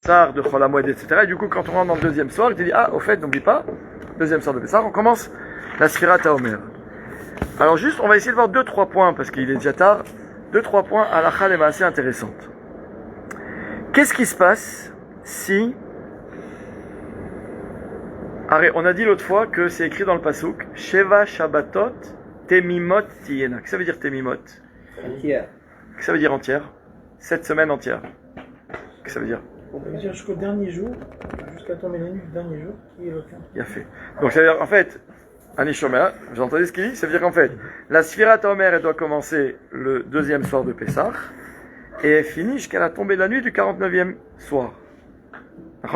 Pessah, de Chol HaMoed, etc. Et du coup, quand on rentre dans le deuxième soir, il te dit, ah, au fait, n'oublie pas, deuxième soir de Pessah, on commence la Sfirat HaOmer. Alors juste, on va essayer de voir 2-3 points, parce qu'il est déjà tard, 2-3 points à la Chalema assez intéressantes. Qu'est-ce qui se passe si... On a dit l'autre fois que c'est écrit dans le Pasuk, Sheva Shabbatot Temimot Tiyena. Qu'est-ce que ça veut dire Temimot? Entière. Qu'est-ce que ça veut dire entière? 7 semaines entières. Qu'est-ce que ça veut dire? On peut dire jusqu'au dernier jour, jusqu'à tomber la nuit du dernier jour, qui est le cas. Il a fait. Donc ça veut dire, en fait, Anishomera, vous entendez ce qu'il dit? Ça veut dire qu'en fait, la Sfirat HaOmer, elle doit commencer le deuxième soir de Pessah, et elle finit jusqu'à la tombée de la nuit du 49e soir.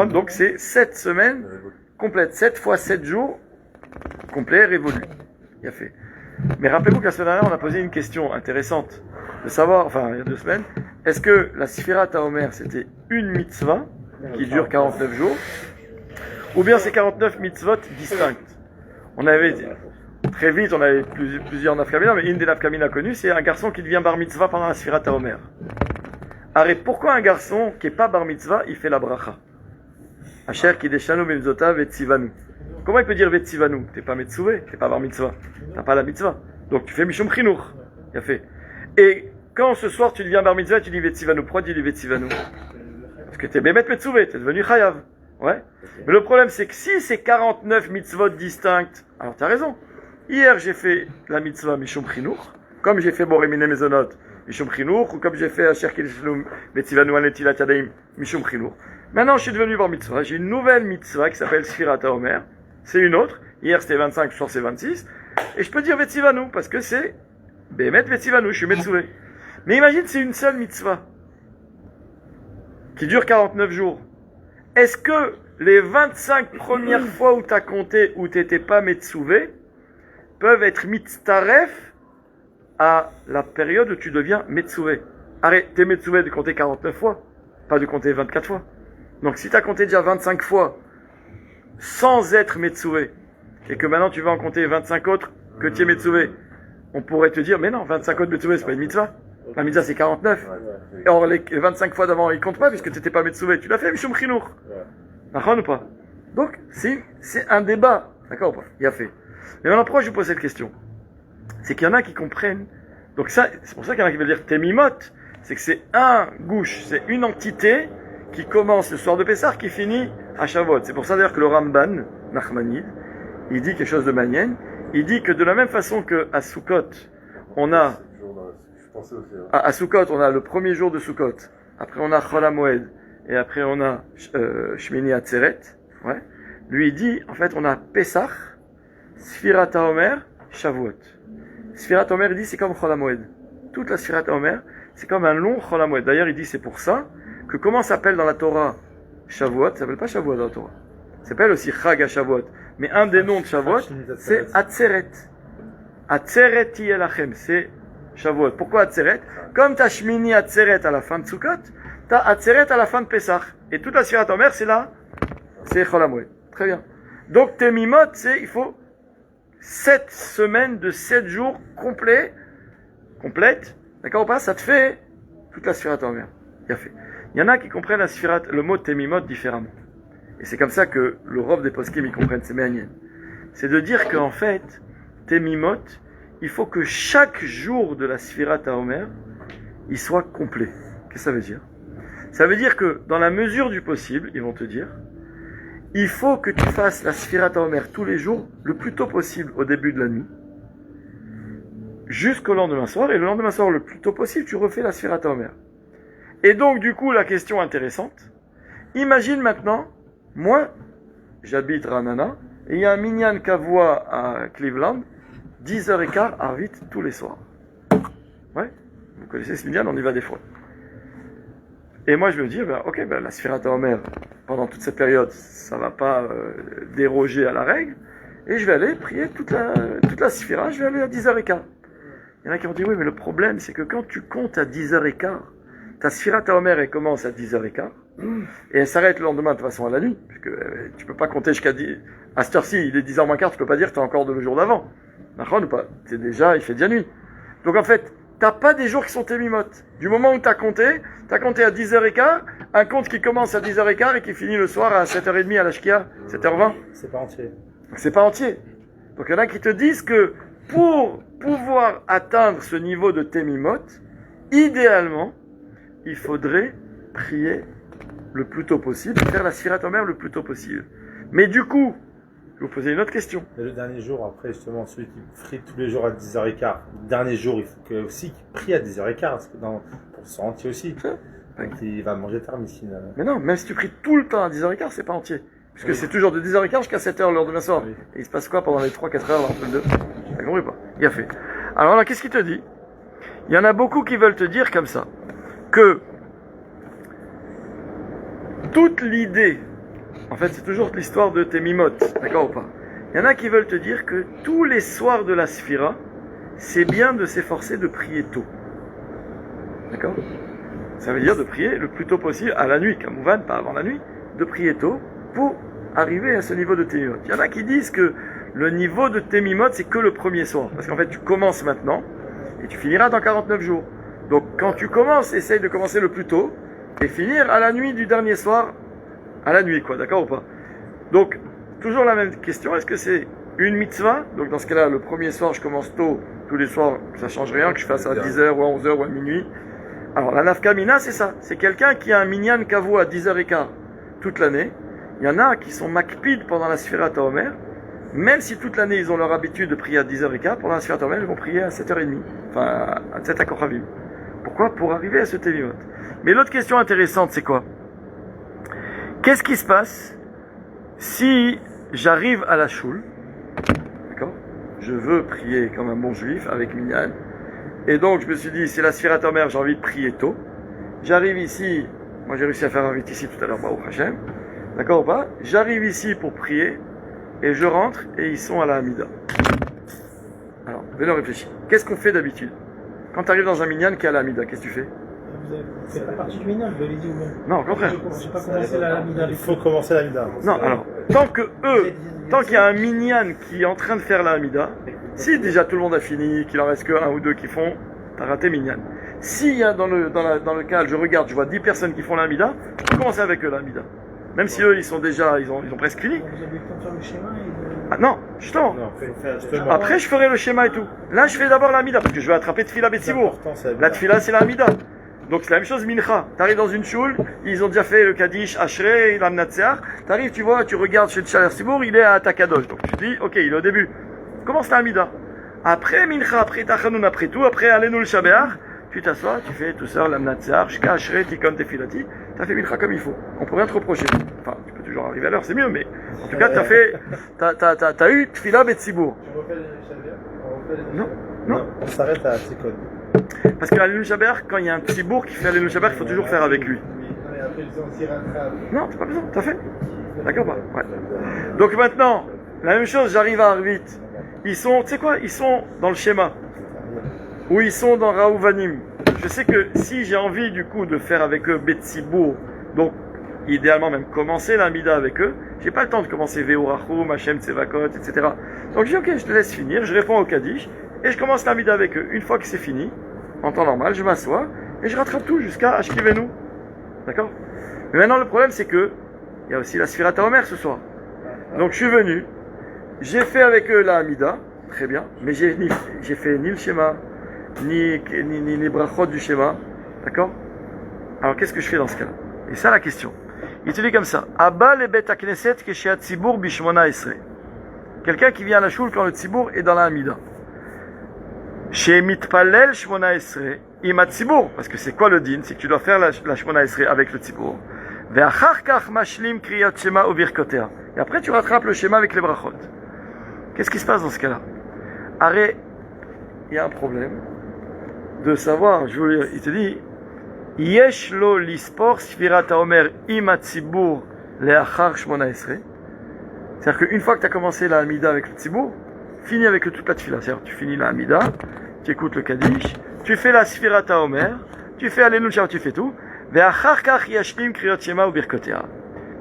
Donc c'est 7 semaines complètes, 7 fois 7 jours, complets, révolus. Il a fait. Mais rappelez-vous que la semaine dernière, on a posé une question intéressante, de savoir, enfin, il y a 2 semaines, est-ce que la Sfirat HaOmer, c'était une mitzvah, qui dure 49 jours, ou bien c'est 49 mitzvot distinctes? On avait, très vite, on avait plusieurs nafkamina, mais une des nafkamina connues, c'est un garçon qui devient bar mitzvah pendant la Sfirat HaOmer. Arrête, pourquoi un garçon qui n'est pas bar mitzvah, il fait la bracha? Asher ki deshanu bimzota vetzivanu. Comment il peut dire vetzivanu? T'es pas metzouvé, t'es pas bar mitzvah, t'as pas la mitzvah. Donc tu fais mishum chinour. Il a fait. Et quand ce soir tu deviens bar mitzvah, tu dis vetzivanu. Pourquoi tu dis vetzivanu? Parce que t'es bémet metzouvé, t'es devenu chayav. Ouais. Mais le problème c'est que si c'est 49 mitzvot distinctes, alors t'as raison. Hier j'ai fait la mitzvah mishum chinour, comme j'ai fait boremine mezonot mishum chinour, ou comme j'ai fait asher ki deshanu vetzivanu anetilat yadayim mishum chinour. Maintenant, je suis devenu bar mitzvah. J'ai une nouvelle mitzvah qui s'appelle Sfirat HaOmer. C'est une autre. Hier, c'était 25, ce soir, c'est 26. Et je peux dire Vetzivanu, parce que c'est Bémet Vetzivanu, je suis Metzouvé. Mais imagine, c'est une seule mitzvah qui dure 49 jours. Est-ce que les 25 premières fois où tu as compté, où tu n'étais pas Metzouvé, peuvent être mitztaref à la période où tu deviens Metzouvé? Arrête, t'es Metzouvé de compter 49 fois, pas de compter 24 fois. Donc si tu as compté déjà 25 fois sans être Metzouvé, et que maintenant tu vas en compter 25 autres que tu es Metzouvé, on pourrait te dire, mais non, 25 autres Metzouvé, c'est pas une mitzvah. La mitzvah c'est 49. Et or les 25 fois d'avant, ils comptent pas puisque tu n'étais pas Metzouvé. Tu l'as fait Mishum Chinour. D'accord ou pas? Donc c'est un débat. D'accord ou pas? Il a fait. Mais maintenant pourquoi je vous pose cette question? C'est qu'il y en a qui comprennent. Donc ça, c'est pour ça qu'il y en a qui veulent dire Temimot. C'est que c'est un gouche, c'est une entité qui commence le soir de Pessah, qui finit à Shavuot. C'est pour ça d'ailleurs que le Ramban, Nachmanide, il dit quelque chose de manienne. Il dit que de la même façon qu'à Sukkot, on a... À Sukkot, on a le premier jour de Sukkot. Après, on a Chol HaMoed. Et après, on a Shmini Atzeret. Ouais. Lui, il dit, en fait, on a Pessah, Sfirat HaOmer, Shavuot. Sfirat HaOmer, il dit, c'est comme Chol HaMoed. Toute la Sfirat HaOmer, c'est comme un long Chol HaMoed. D'ailleurs, il dit, c'est pour ça que comment s'appelle dans la Torah Shavuot? Ça s'appelle pas Shavuot dans la Torah. Ça s'appelle aussi Chag à Shavuot. Mais un des noms de Shavuot, c'est Atzeret. Atzeret Yelachem, c'est Shavuot. Pourquoi Atzeret? Comme t'as Shmini Atzeret à la fin de Sukkot, t'as Atzeret à la fin de Pessah. Et toute la Sfirat HaOmer, c'est là, c'est Chol HaMoed. Très bien. Donc Temimot, c'est, il faut 7 semaines de 7 jours complètes. D'accord ou pas? Ça te fait toute la Sfirat HaOmer. Il a fait. Il y en a qui comprennent la Sfirat, le mot Temimot différemment. Et c'est comme ça que le Rov des Poskim, ils comprennent, c'est méanienne. C'est de dire qu'en fait, Temimot, il faut que chaque jour de la Sfirat HaOmer, il soit complet. Qu'est-ce que ça veut dire? Ça veut dire que, dans la mesure du possible, ils vont te dire, il faut que tu fasses la Sfirat HaOmer tous les jours, le plus tôt possible au début de la nuit, jusqu'au lendemain soir, et le lendemain soir, le plus tôt possible, tu refais la Sfirat HaOmer. Et donc, du coup, la question intéressante, imagine maintenant, moi, j'habite Ranana, et il y a un minyan Kavua à Cleveland, 10h15 Arvit tous les soirs. Ouais, vous connaissez ce minyan, on y va des fois. Et moi, je me dis, la Sfirat HaOmer, pendant toute cette période, ça va pas déroger à la règle, et je vais aller prier toute la Sfira, je vais aller à 10h15. Il y en a qui vont dire, oui, mais le problème, c'est que quand tu comptes à 10h15, ta Sfirat HaOmer, elle commence à 10h15, et elle s'arrête le lendemain de toute façon à la nuit, puisque tu peux pas compter jusqu'à 10... À cette heure-ci, il est 10h moins quart, tu peux pas dire que tu as encore de le jour d'avant. D'accord ou pas? C'est déjà, il fait déjà nuit. Donc en fait, t'as pas des jours qui sont Temimot. Du moment où t'as compté à 10h15, un compte qui commence à 10h15 et qui finit le soir à 7h30 à la Shkia, 7h20. C'est pas entier. C'est pas entier. Donc il y en a qui te disent que pour pouvoir atteindre ce niveau de Temimot, idéalement, il faudrait prier le plus tôt possible, faire la Sfirat Omer le plus tôt possible. Mais du coup, je vais vous poser une autre question. Et le dernier jour, après, justement, celui qui prie tous les jours à 10h15, le dernier jour, il faut aussi qu'il prie à 10h15, parce que pour se entier aussi. Donc il va manger tard, Missine. Mais non, même si tu pries tout le temps à 10h15, c'est pas entier. Puisque Oui. c'est toujours de 10h15 jusqu'à 7h l'heure de la soir. Oui. Et il se passe quoi pendant les 3-4 heures entre les deux? T'as compris pas? Il a fait. Alors là, qu'est-ce qu'il te dit? Il y en a beaucoup qui veulent te dire comme ça, que toute l'idée, en fait c'est toujours l'histoire de Temimot, d'accord ou pas? Il y en a qui veulent te dire que tous les soirs de la Sphira, c'est bien de s'efforcer de prier tôt. D'accord? Ça veut dire de prier le plus tôt possible, à la nuit, comme Mouvan, pas avant la nuit, de prier tôt pour arriver à ce niveau de Temimot. Il y en a qui disent que le niveau de Temimot, c'est que le premier soir. Parce qu'en fait, tu commences maintenant et tu finiras dans 49 jours. Donc, quand tu commences, essaye de commencer le plus tôt et finir à la nuit du dernier soir, à la nuit, quoi, d'accord ou pas? Donc, toujours la même question, est-ce que c'est une mitzvah? Donc, dans ce cas-là, le premier soir, je commence tôt, tous les soirs, ça change rien, que je fasse à 10h ou à 11h ou à minuit. Alors, la nafkamina, c'est ça. C'est quelqu'un qui a un minyan kavou à 10h15 toute l'année. Il y en a qui sont makpid pendant la Sfirat Omer. Même si toute l'année, ils ont leur habitude de prier à 10h15, pendant la Sfirat Omer, ils vont prier à 7h30. Enfin, à 7 à Kochavim. Pourquoi? Pour arriver à ce Temimot. Mais l'autre question intéressante, c'est quoi? Qu'est-ce qui se passe si j'arrive à la choule? D'accord? Je veux prier comme un bon juif avec minyan. Et donc, je me suis dit, c'est la Sfirat Omer, j'ai envie de prier tôt. J'arrive ici, moi j'ai réussi à faire un vite ici tout à l'heure, Baruch Hashem. D'accord ou pas? J'arrive ici pour prier, et je rentre, et ils sont à la Hamida. Alors, venez réfléchir. Qu'est-ce qu'on fait d'habitude? Quand tu arrives dans un minyan qui est à la Hamida, qu'est-ce que tu fais? C'est pas partie du minyan, vous l'avez dit ou même? Non, au contraire. J'ai pas commencé la lamida. Il faut commencer la Mida. Non, alors, tant qu'il y a un minyan qui est en train de faire la Hamida, si déjà tout le monde a fini, qu'il en reste que un ou deux qui font, t'as raté minyan. S'il y a dans le cas, je regarde, je vois 10 personnes qui font la Hamida, je commence avec eux la Hamida. Même si eux, ils sont déjà, ils ont presque fini. Vous avez le temps de faire le schéma et Ah non, justement. Non, faut faire justement. Après, je ferai le schéma et tout. Là, je fais d'abord la Hamida, parce que je vais attraper Tfila Betsibour. La Tfila, c'est la Hamida. Donc c'est la même chose, Mincha. T'arrives dans une choule, ils ont déjà fait le Kaddish, Ashrei, Lamnatseach. T'arrives, tu vois, tu regardes chez le Chaler Sibour, il est à Takadosh. Donc tu dis, ok, il est au début. Commence la Hamida. Après Mincha, après Tachanoun, après tout, après Alenu le Shabeach, tu t'assois, tu fais tout ça, Lamnatseach, Shka, Ashrei, Tikon, Tefilati. T'as fait Mincha comme il faut. On peut rien te reprocher. Enfin, tu peux toujours arriver à l'heure, c'est mieux, mais en tout cas, t'as eu Tfila Betsibour. Tu refais les Shabeach? Non. Non, on s'arrête à Tikon. Parce qu'à Alenu Shabeach, quand il y a un Tsibour qui fait Alenu Shabeach, il faut toujours faire avec lui. Mais après, ils ont aussi rattrapé. Non, t'as pas besoin, t'as fait. D'accord pas? Ouais. Donc maintenant, la même chose, j'arrive à Arvit. Ils sont, tu sais quoi? Ils sont dans le schéma. Ou ils sont dans Raouvanim. Je sais que si j'ai envie du coup de faire avec eux Betsibour, donc idéalement même commencer la Mida avec eux, j'ai pas le temps de commencer Veorachoum, Hachem Tsevakot, etc. Donc je dis ok, je te laisse finir, je réponds au Kaddish, et je commence la Mida avec eux. Une fois que c'est fini, en temps normal, je m'assois, et je rattrape tout jusqu'à Ashkivenu. D'accord? Mais maintenant le problème c'est que, il y a aussi la Sfirat Omer ce soir. Donc je suis venu, j'ai fait avec eux la Hamida, très bien, mais j'ai fait ni le schéma, ni les brachot du schéma, d'accord? Alors qu'est-ce que je fais dans ce cas-là? Et ça la question. Il te dit comme ça, Abba le bet hakneset keshiat tzibour bishmona esrei. Quelqu'un qui vient à la choule quand le tzibour est dans la Hamida. Chez mitpalel shmona esrei, ima tzibour, parce que c'est quoi le din? C'est que tu dois faire la shmona esrei avec le tzibour. Ve'achar kach mashlim kriyat shema uvirkotea. Et après tu rattrapes le schéma avec les brachot. Qu'est-ce qui se passe dans ce cas-là? Arrête, il y a un problème de savoir, je veux dire, il te dit, Yesh lo lispor sfirat haomer im hatzibur leachar shmona esrei. C'est-à-dire qu'une fois que tu as commencé la Hamida avec le tzibur, finis avec toute la tfila. C'est-à-dire tu finis la Hamida, tu écoutes le Kaddish, tu fais la sfirat haomer, tu fais Alenu Shama, tu fais tout. Ve'achar kach yashlim kriyot shema ubirkotea.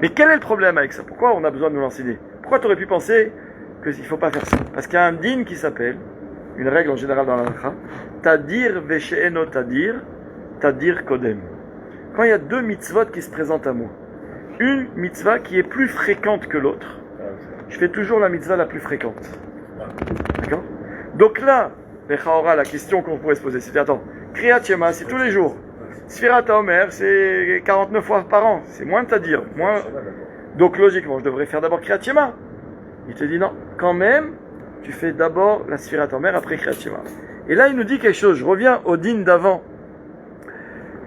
Mais quel est le problème avec ça? Pourquoi on a besoin de nous l'enseigner? Pourquoi tu aurais pu penser qu'il ne faut pas faire ça? Parce qu'il y a un din qui s'appelle une règle en général dans la halakha, tadir veshe'eno tadir, tadir kodem. Quand il y a deux mitzvot qui se présentent à moi, une mitzvah qui est plus fréquente que l'autre, je fais toujours la mitzvah la plus fréquente. D'accord? Donc là, la question qu'on pourrait se poser, c'est attends, Kriyat Shema, c'est tous les jours. Sfirat HaOmer, c'est 49 fois par an. C'est moins de tadir. Moins... Donc logiquement, je devrais faire d'abord Kriyat Shema. Il te dit non, quand même, tu fais d'abord la Sfirat HaOmer, après Kriyat Shema. Et là, il nous dit quelque chose. Je reviens au din d'avant,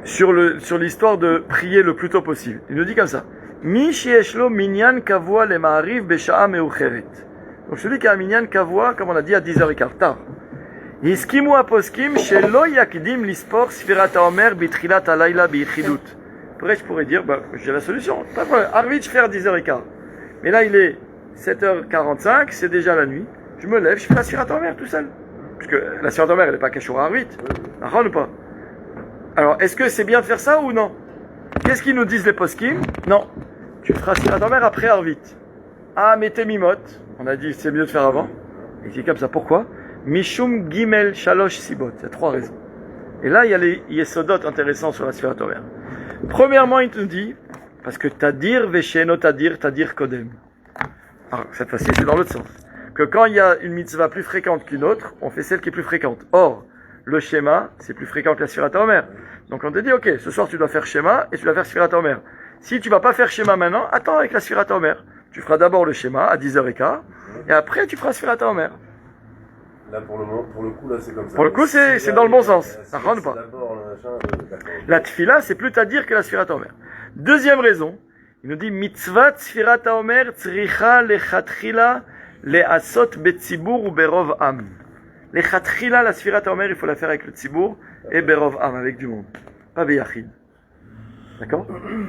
sur l'histoire de prier le plus tôt possible. Il nous dit comme ça. Mi she'eshlo minyan kavua le ma'ariv besha'a meucheret. Donc celui qui a un minyan kavua, comme on a dit, à 10h15, tard. Hiskimu aposkim shelo yakdim lispor sfirat haomer bitrilat halayla biichidut. Après, je pourrais dire, j'ai la solution. Pas de problème. Arvit, je fais à 10h15. Mais là, il est 7h45, c'est déjà la nuit. Je me lève, je fais la sfirat haomer tout seul. Parce que la sfirat haomer, elle n'est pas cachée à Arvit. D'accord ou pas? Alors, est-ce que c'est bien de faire ça ou non? Qu'est-ce qu'ils nous disent les poskim? Non. Tu feras sfirat haomer après Arvit. Ah, mais t'es mimote. On a dit, c'est mieux de faire avant. Et c'est comme ça. Pourquoi? Mishum Gimel Shalosh Sibot. Il y a 3 raisons. Et là, il y a les yesodot intéressants sur la Sfirat Omer. Premièrement, il te dit, parce que Tadir Vesheno Tadir Kodem. Alors, cette fois-ci, c'est dans l'autre sens. Que quand il y a une mitzvah plus fréquente qu'une autre, on fait celle qui est plus fréquente. Or, le schéma, c'est plus fréquent que la Sfirat Omer. Donc on te dit, ok, ce soir tu dois faire schéma et tu dois faire Sfirat Omer. Si tu vas pas faire schéma maintenant, attends avec la Sfirat Omer. Tu feras d'abord le schéma à 10h15 et après tu feras Sfirat Omer. Là, pour le coup, là, c'est comme ça. Pour le coup, c'est dans le bon sens. Ça rend ou pas? La La tfila, c'est plus tadir que la Sfirat Omer. Deuxième raison, il nous dit mitzvah Sfirat Omer tzricha lechatchila leasot betzibur ou berov am. Lechatchila, la Sfirat Omer, il faut la faire avec le tzibur et berov am, avec du monde. Pas beyachid. D'accord?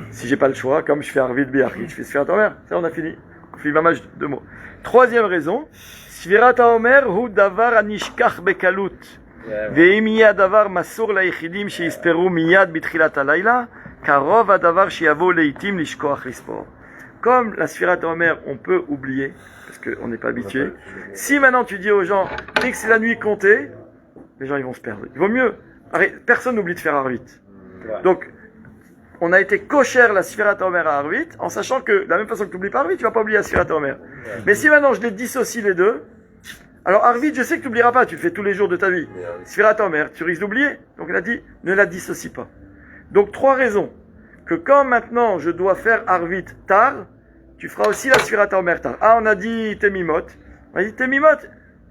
Si j'ai pas le choix, comme je fais Arvid beyachid, je fais Sfirat Omer. Ça, on a fini. On fait mamage 2 mots. Troisième raison, Sfirat HaOmer hu davar anishkach bekalut. Ve'im yeh davar masur layichidim sheisperu miyad bitchilat halayla, karov hadavar sheyavo leitim lishkoach lispor. Comme la Sfirat HaOmer, on peut oublier, parce qu'on n'est pas habitué. Si maintenant tu dis aux gens, dès que c'est la nuit comptée, les gens ils vont se perdre. Il vaut mieux. Personne n'oublie de faire Arvit. Donc, on a été cochère la Sfirat HaOmer à Arvit, en sachant que, de la même façon que tu n'oublies pas Arvit, tu vas pas oublier la Sfirat HaOmer. Mais si maintenant je les dissocie les deux, alors Arvit, je sais que tu n'oublieras pas, tu le fais tous les jours de ta vie. Sfirat HaOmer, tu risques d'oublier. Donc il a dit, ne la dissocie pas. Donc 3 raisons. Que quand maintenant je dois faire Arvit tard, tu feras aussi la Sfirat HaOmer tard. Ah, on a dit Temimot. On a dit Temimot,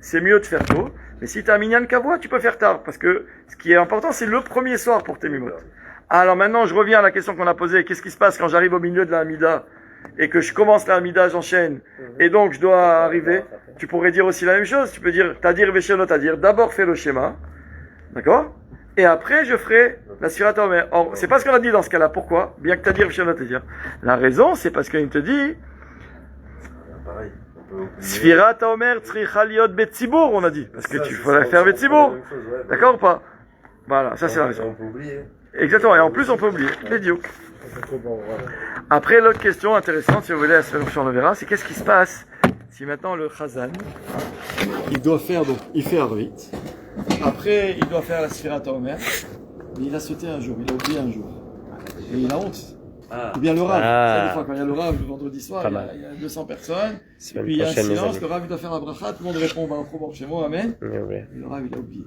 c'est mieux de faire tôt. Mais si tu as un Minyan Kavua, tu peux faire tard. Parce que ce qui est important, c'est le premier soir pour Temimot. Alors maintenant, je reviens à la question qu'on a posée. Qu'est-ce qui se passe quand j'arrive au milieu de la Hamida et que je commence la Hamida, j'enchaîne, et donc je dois arriver? Tu pourrais dire aussi la même chose. Tu peux dire Tadir Vesheno Tadir. D'abord, fais le schéma. D'accord? Et après, je ferai la Sfirat HaOmer. Or, c'est pas ce qu'on a dit dans ce cas-là. Pourquoi? Bien que Tadir Vesheno Tadir. La raison, c'est parce qu'il te dit pareil. Sfirat HaOmer tzricha liot betzibur, on a dit. Parce que tu faut la faire betzibur. D'accord ou pas? Voilà, ça c'est la raison. On peut oublier. Exactement, et en plus on peut oublier les diouk. Après, l'autre question intéressante, si vous voulez, la semaine prochaine on le verra, c'est qu'est-ce qui se passe si maintenant le Chazan, il doit faire, donc il fait Arvit, après il doit faire la Sfirat HaOmer, mais il a sauté un jour, il a oublié un jour, et il a honte. Ou bien le Rav, des fois quand il y a le Rav le vendredi soir, il y a 200 personnes, et puis il y a un silence, le Rav il doit faire un bracha, tout le monde répond, chez moi, amen, et le Rav il a oublié.